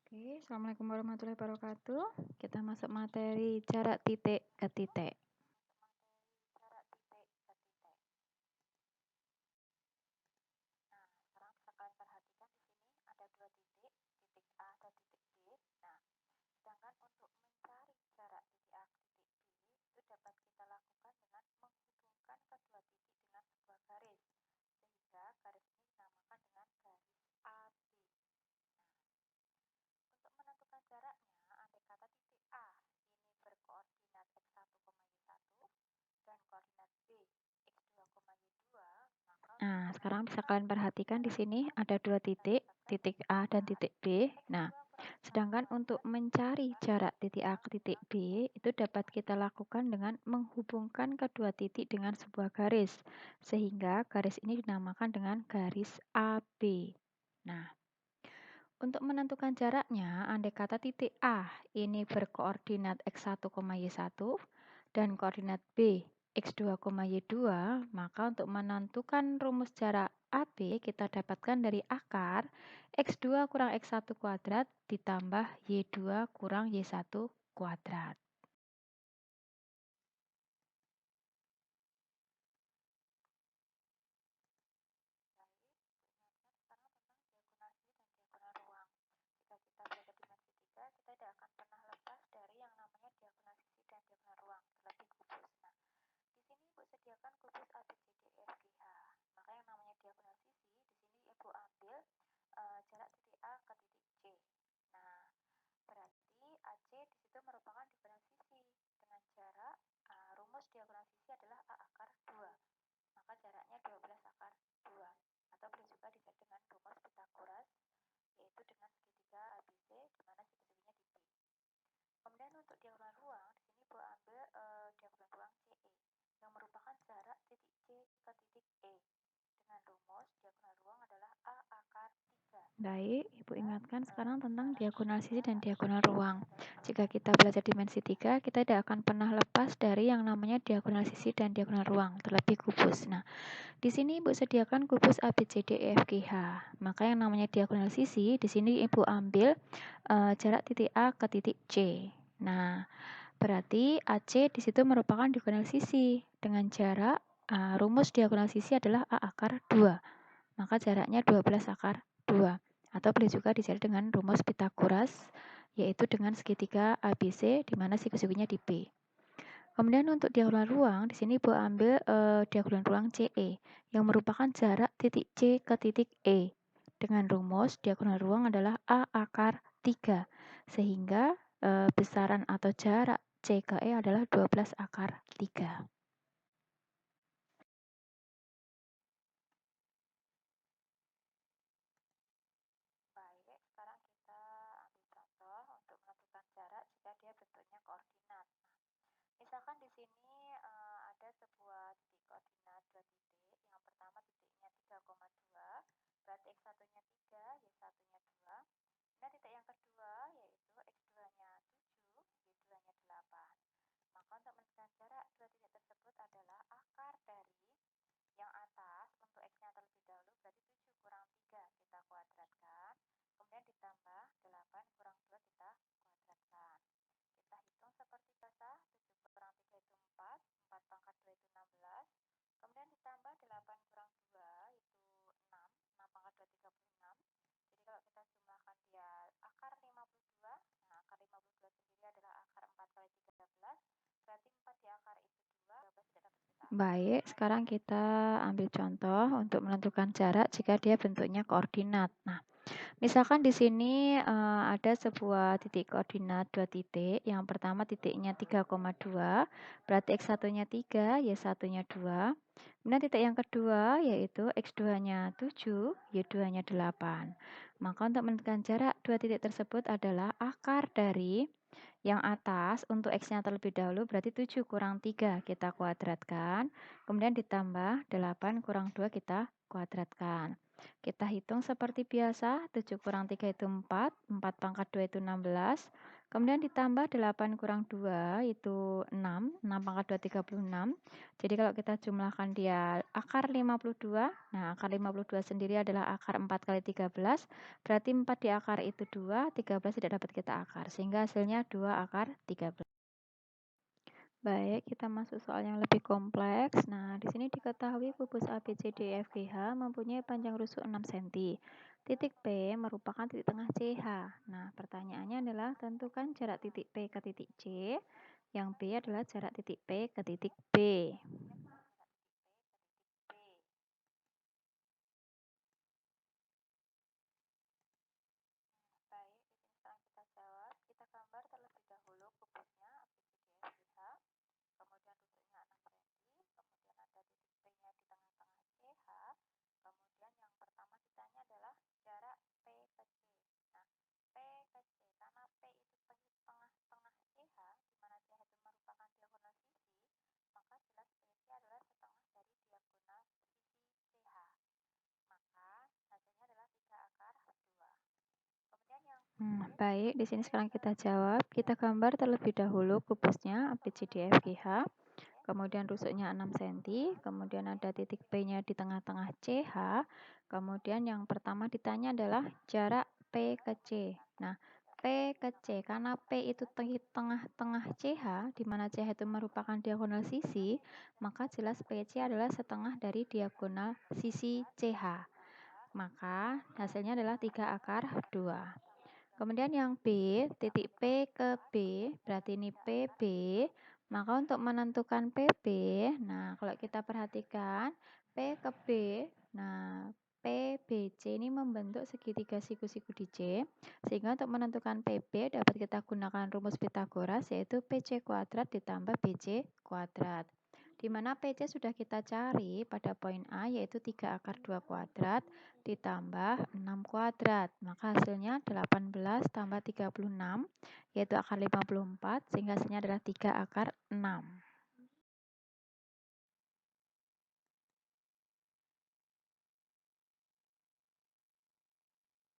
Oke, Assalamualaikum warahmatullahi wabarakatuh. Kita masuk materi jarak titik ke titik. Nah, sekarang bisa kalian perhatikan di sini ada dua titik, titik A dan titik B. Nah, sedangkan untuk mencari jarak titik A ke titik B itu dapat kita lakukan dengan menghubungkan kedua titik dengan sebuah garis. Sehingga garis ini dinamakan dengan garis AB. Nah, untuk menentukan jaraknya, andai kata titik A ini berkoordinat x1, y1 dan koordinat B x2, y2, maka untuk menentukan rumus jarak AB kita dapatkan dari akar x2 kurang x1 kuadrat ditambah y2 kurang y1 kuadrat. Baik, Ibu ingatkan sekarang tentang diagonal sisi dan diagonal ruang. Jika kita belajar dimensi 3, kita tidak akan pernah lepas dari yang namanya diagonal sisi dan diagonal ruang, terlebih kubus. Nah, di sini Ibu sediakan kubus ABCDEFGH. Maka yang namanya diagonal sisi, di sini Ibu ambil jarak titik A ke titik C. Nah, berarti AC di situ merupakan diagonal sisi. Dengan jarak rumus diagonal sisi adalah A akar 2. Maka jaraknya 12 akar 2. Atau boleh juga dicari dengan rumus Pythagoras, yaitu dengan segitiga ABC, di mana siku-sikunya di B. Kemudian untuk diagonal ruang, di sini Ibu ambil diagonal ruang CE, yang merupakan jarak titik C ke titik E. Dengan rumus diagonal ruang adalah A akar 3, sehingga besaran atau jarak C ke E adalah 12 akar 3. Baik, sekarang kita ambil contoh untuk menentukan jarak jika dia bentuknya koordinat. Nah, misalkan di sini ada sebuah titik koordinat 2 titik. Yang pertama titiknya 3,2, berarti X1-nya 3, Y1-nya 2. Kemudian titik yang kedua yaitu X2-nya 7, Y2-nya 8. Maka untuk menentukan jarak dua titik tersebut adalah akar dari yang atas untuk X-nya terlebih dahulu berarti 7 kurang 3 kita kuadratkan. Kemudian ditambah 8 kurang 2 kita kuadratkan. Kita hitung seperti biasa, 7 kurang 3 itu 4, 4 pangkat 2 itu 16, Kemudian ditambah 8 kurang 2 itu 6. 6 pangkat 2 36. Jadi kalau kita jumlahkan dia akar 52. Nah, akar 52 sendiri adalah akar 4 kali 13. Berarti 4 di akar itu 2, 13 tidak dapat kita akar. Sehingga hasilnya 2 akar 13. Baik, kita masuk soal yang lebih kompleks. Nah, di sini diketahui kubus ABCDEFGH mempunyai panjang rusuk 6 cm. Titik P merupakan titik tengah CH. Nah, pertanyaannya adalah tentukan jarak titik P ke titik C, yang B adalah jarak titik P ke titik B. Baik, di sini sekarang kita jawab. Kita gambar terlebih dahulu kubusnya ABCDEFGH. Kemudian rusuknya 6 cm, kemudian ada titik P-nya di tengah-tengah CH, kemudian yang pertama ditanya adalah jarak P ke C. Nah, P ke C, karena P itu tengah-tengah CH, di mana CH itu merupakan diagonal sisi, maka jelas PC adalah setengah dari diagonal sisi CH. Maka hasilnya adalah 3 akar 2. Kemudian yang baik, di sini sekarang kita jawab. Kita gambar terlebih dahulu kubusnya ABCDEFGH. Kemudian rusuknya 6 cm, kemudian ada titik P-nya di tengah-tengah CH, kemudian yang pertama ditanya adalah jarak P ke C. Nah, P ke C, karena P itu tengah-tengah CH, di mana CH itu merupakan diagonal sisi, maka jelas PC adalah setengah dari diagonal sisi CH. Maka hasilnya adalah 3 akar 2. Kemudian yang B, titik P ke B, berarti ini PB. Maka untuk menentukan PB, nah kalau kita perhatikan P ke B, nah PBC ini membentuk segitiga siku-siku di C, sehingga untuk menentukan PB dapat kita gunakan rumus Pitagoras, yaitu PC kuadrat ditambah BC kuadrat. Di mana PC sudah kita cari pada poin A, yaitu 3 akar 2 kuadrat ditambah 6 kuadrat. Maka hasilnya 18 tambah 36, yaitu akar 54, sehingga hasilnya adalah 3 akar 6.